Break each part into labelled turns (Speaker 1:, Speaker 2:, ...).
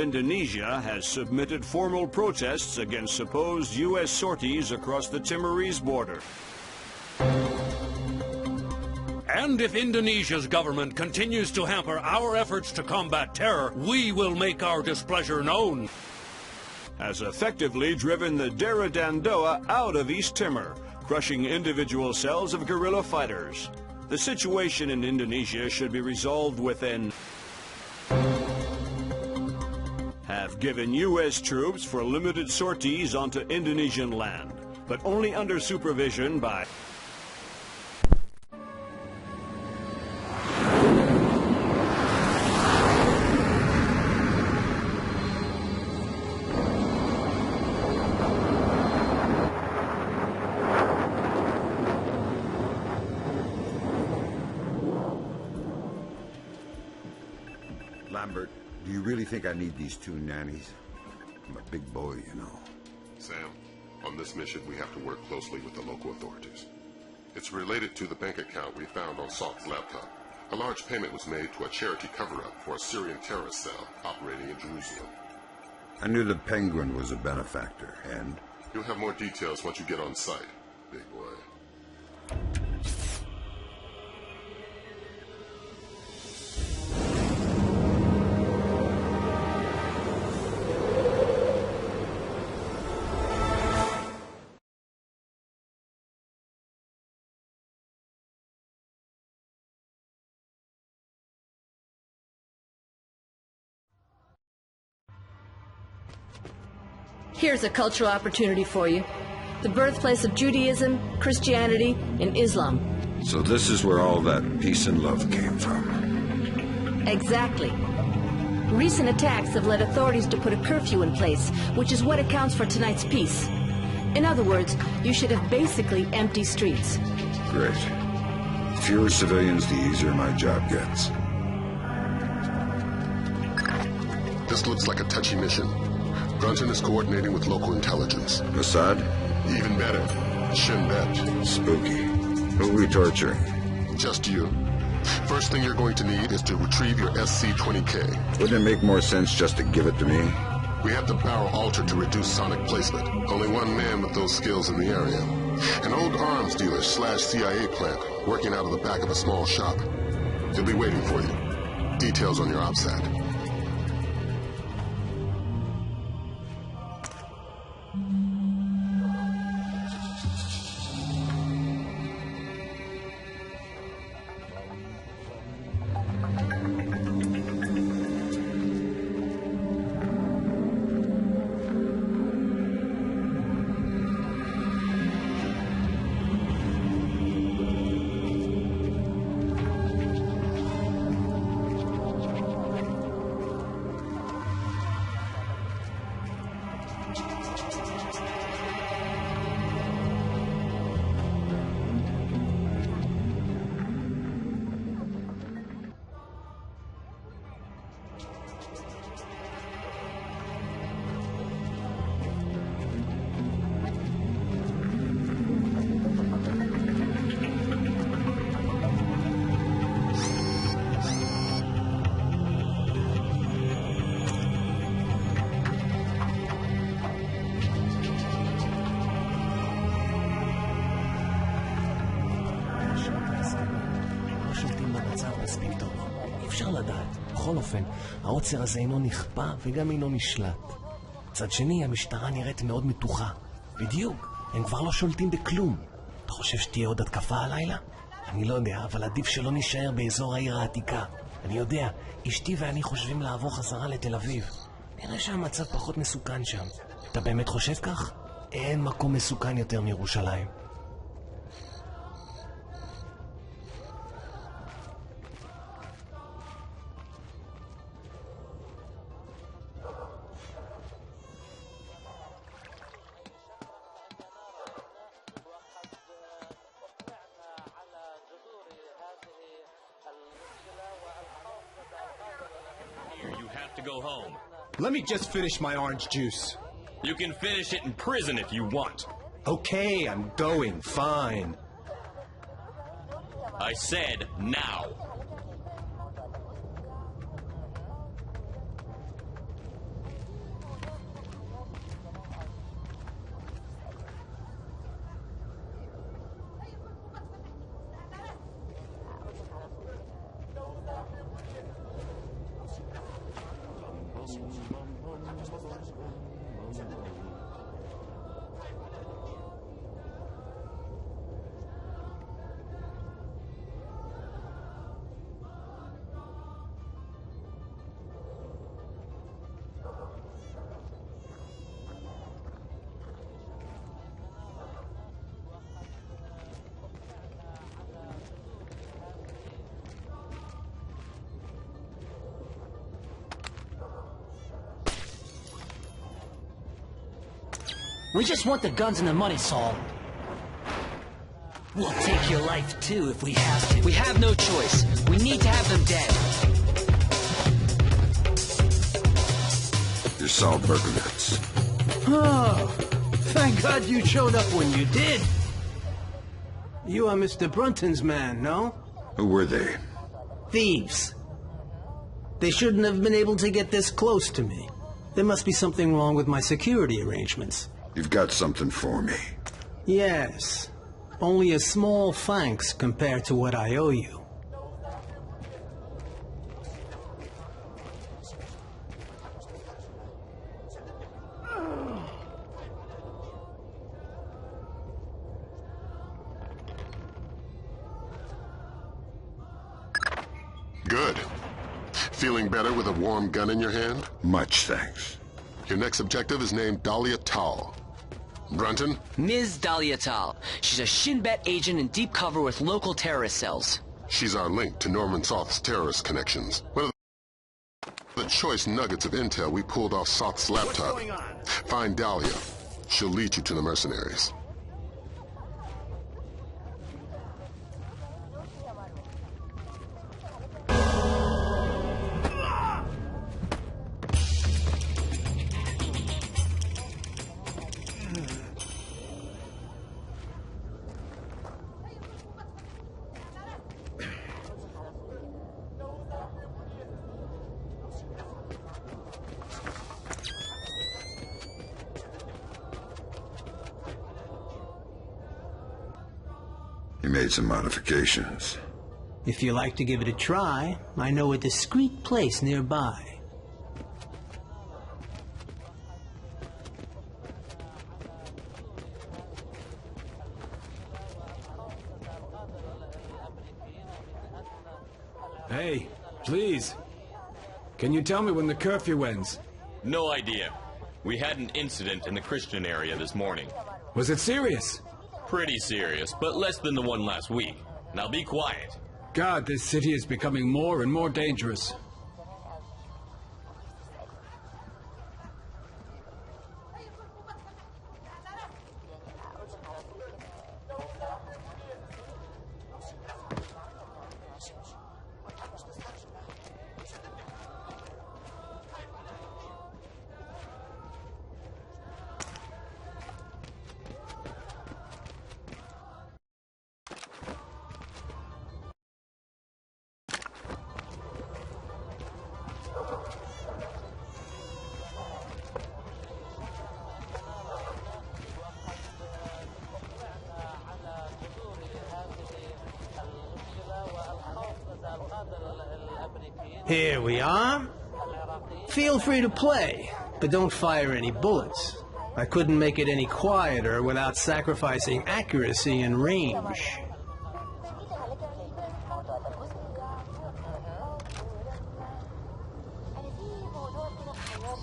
Speaker 1: Indonesia has submitted formal protests against supposed U.S. sorties across the Timorese border.
Speaker 2: And if Indonesia's government continues to hamper our efforts to combat terror, we will make our displeasure known.
Speaker 1: Has effectively driven the Dera Dandoa out of East Timor, crushing individual cells of guerrilla fighters. The situation in Indonesia should be resolved within. Have given U.S. troops for limited sorties onto Indonesian land, but only under supervision by.
Speaker 3: Lambert, do you really think I need these two nannies? I'm a big boy, you know.
Speaker 4: Sam, on this mission we have to work closely with the local authorities. It's related to the bank account we found on Salt's laptop. A large payment was made to a charity cover-up for a Syrian terrorist cell operating in Jerusalem.
Speaker 3: I knew the Penguin was a benefactor, and...
Speaker 4: You'll have more details once you get on site, big boy.
Speaker 5: Here's a cultural opportunity for you. The birthplace of Judaism, Christianity, and Islam.
Speaker 3: So this is where all that peace and love came from.
Speaker 5: Exactly. Recent attacks have led authorities to put a curfew in place, which is what accounts for tonight's peace. In other words, you should have basically empty streets.
Speaker 3: Great. The fewer civilians, the easier my job gets.
Speaker 4: This looks like a touchy mission. Brunton is coordinating with local intelligence.
Speaker 3: Mossad?
Speaker 4: Even better, Shin Bet.
Speaker 3: Spooky. Who are we torturing?
Speaker 4: Just you. First thing you're going to need is to retrieve your SC-20K.
Speaker 3: Wouldn't it make more sense just to give it to me?
Speaker 4: We have the barrel altered to reduce sonic placement. Only one man with those skills in the area. An old arms dealer / CIA plant working out of the back of a small shop. He'll be waiting for you. Details on your OPSAT.
Speaker 6: בכל אופן, העוצר הזה אינו נכפה וגם אינו נשלט. מצד שני, המשטרה נראית מאוד מתוחה. בדיוק, הם כבר לא שולטים בכלום. אתה חושב שתהיה עוד התקפה הלילה? אני לא יודע, אבל עדיף שלא נשאר באזור העיר העתיקה. אני יודע, אשתי ואני חושבים לעבור חזרה לתל אביב. נראה שהמצב פחות מסוכן שם. אתה באמת חושב כך? אין מקום מסוכן יותר מירושלים.
Speaker 7: Go home.
Speaker 8: Let me just finish my orange juice.
Speaker 7: You can finish it in prison if you want.
Speaker 8: Okay, I'm going. Fine.
Speaker 7: I said now.
Speaker 9: We just want the guns and the money, Saul. We'll take your life, too, if we have to. We have no choice. We need to have them dead.
Speaker 3: You're Saul Berkowitz.
Speaker 10: Oh, thank God you showed up when you did. You are Mr. Brunton's man, no?
Speaker 3: Who were they?
Speaker 10: Thieves. They shouldn't have been able to get this close to me. There must be something wrong with my security arrangements.
Speaker 3: You've got something for me.
Speaker 10: Yes. Only a small thanks compared to what I owe you.
Speaker 4: Good. Feeling better with a warm gun in your hand?
Speaker 3: Much thanks.
Speaker 4: Your next objective is named Dahlia Tal. Brunton?
Speaker 9: Ms. Dahlia Tal. She's a Shin Bet agent in deep cover with local terrorist cells.
Speaker 4: She's our link to Norman Soth's terrorist connections. One of the choice nuggets of intel we pulled off Soth's laptop. Find Dahlia. She'll lead you to the mercenaries.
Speaker 3: You made some modifications.
Speaker 10: If you like to give it a try, I know a discreet place nearby.
Speaker 8: Hey, please. Can you tell me when the curfew ends?
Speaker 7: No idea. We had an incident in the Christian area this morning.
Speaker 8: Was it serious?
Speaker 7: Pretty serious, but less than the one last week. Now be quiet.
Speaker 8: God, this city is becoming more and more dangerous.
Speaker 10: Here we are. Feel free to play, but don't fire any bullets. I couldn't make it any quieter without sacrificing accuracy and range.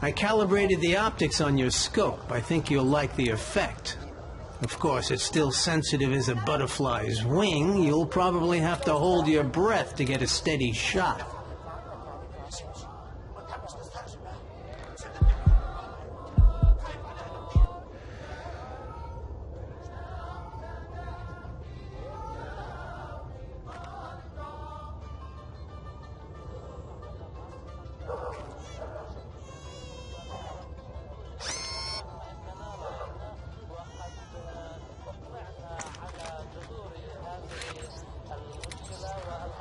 Speaker 10: I calibrated the optics on your scope. I think you'll like the effect. Of course, it's still sensitive as a butterfly's wing. You'll probably have to hold your breath to get a steady shot.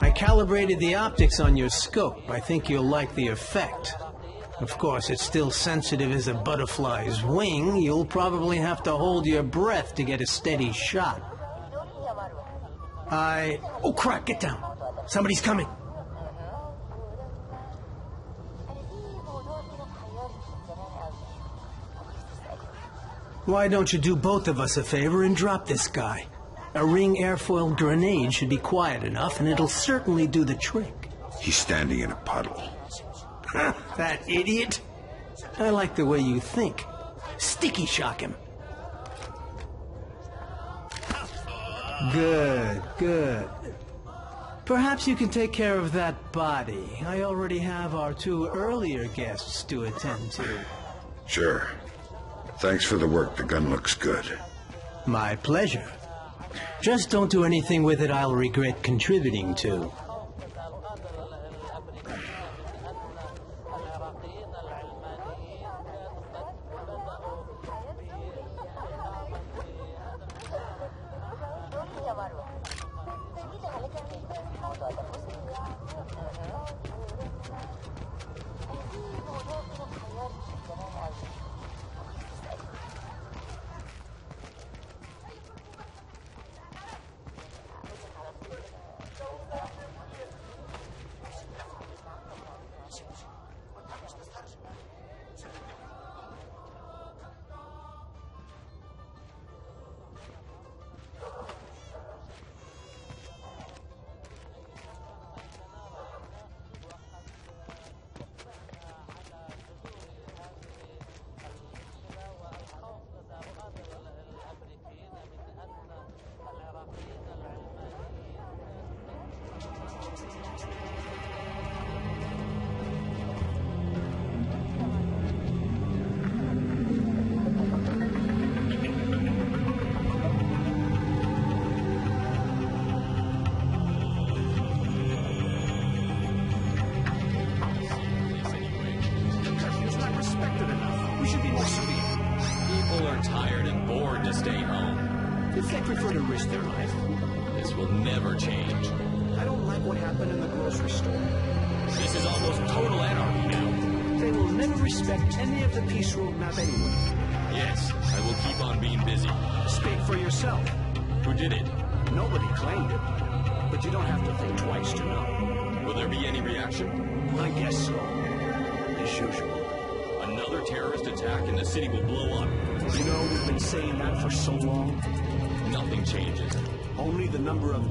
Speaker 10: I calibrated the optics on your scope. I think you'll like the effect. Of course, it's still sensitive as a butterfly's wing. You'll probably have to hold your breath to get a steady shot. Oh crap, get down. Somebody's coming. Why don't you do both of us a favor and drop this guy? A ring airfoil grenade should be quiet enough, and it'll certainly do the trick.
Speaker 3: He's standing in a puddle.
Speaker 10: That idiot? I like the way you think. Sticky shock him. Good, good. Perhaps you can take care of that body. I already have our two earlier guests to attend to.
Speaker 3: Sure. Thanks for the work. The gun looks good.
Speaker 10: My pleasure. Just don't do anything with it I'll regret contributing to.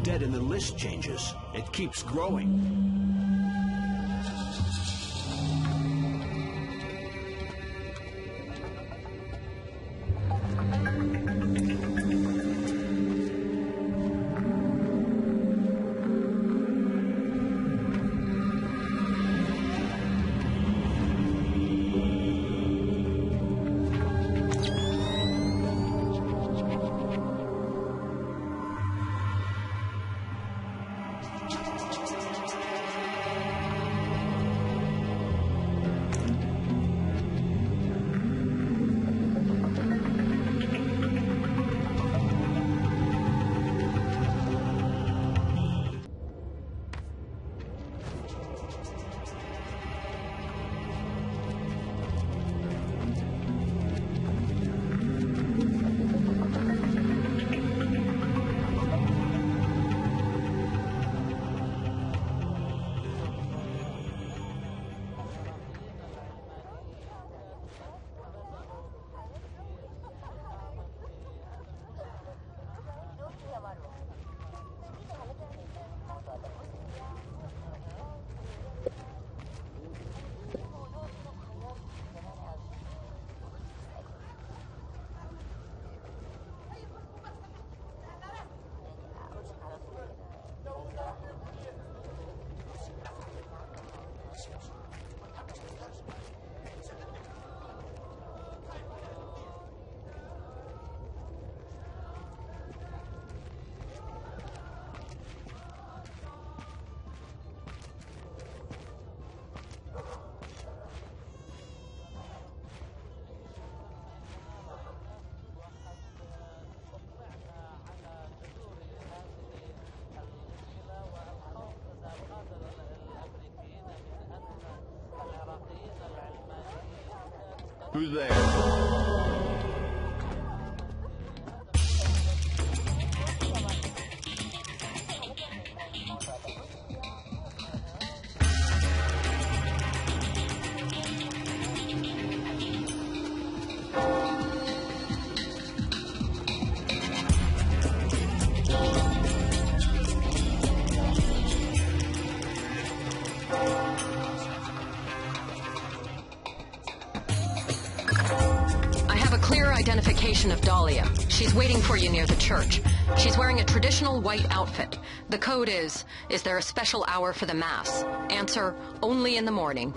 Speaker 1: Dead in the list changes. It keeps growing. Who's there?
Speaker 11: Identification of Dahlia. She's waiting for you near the church. She's wearing a traditional white outfit. The code is there a special hour for the Mass? Answer, only in the morning.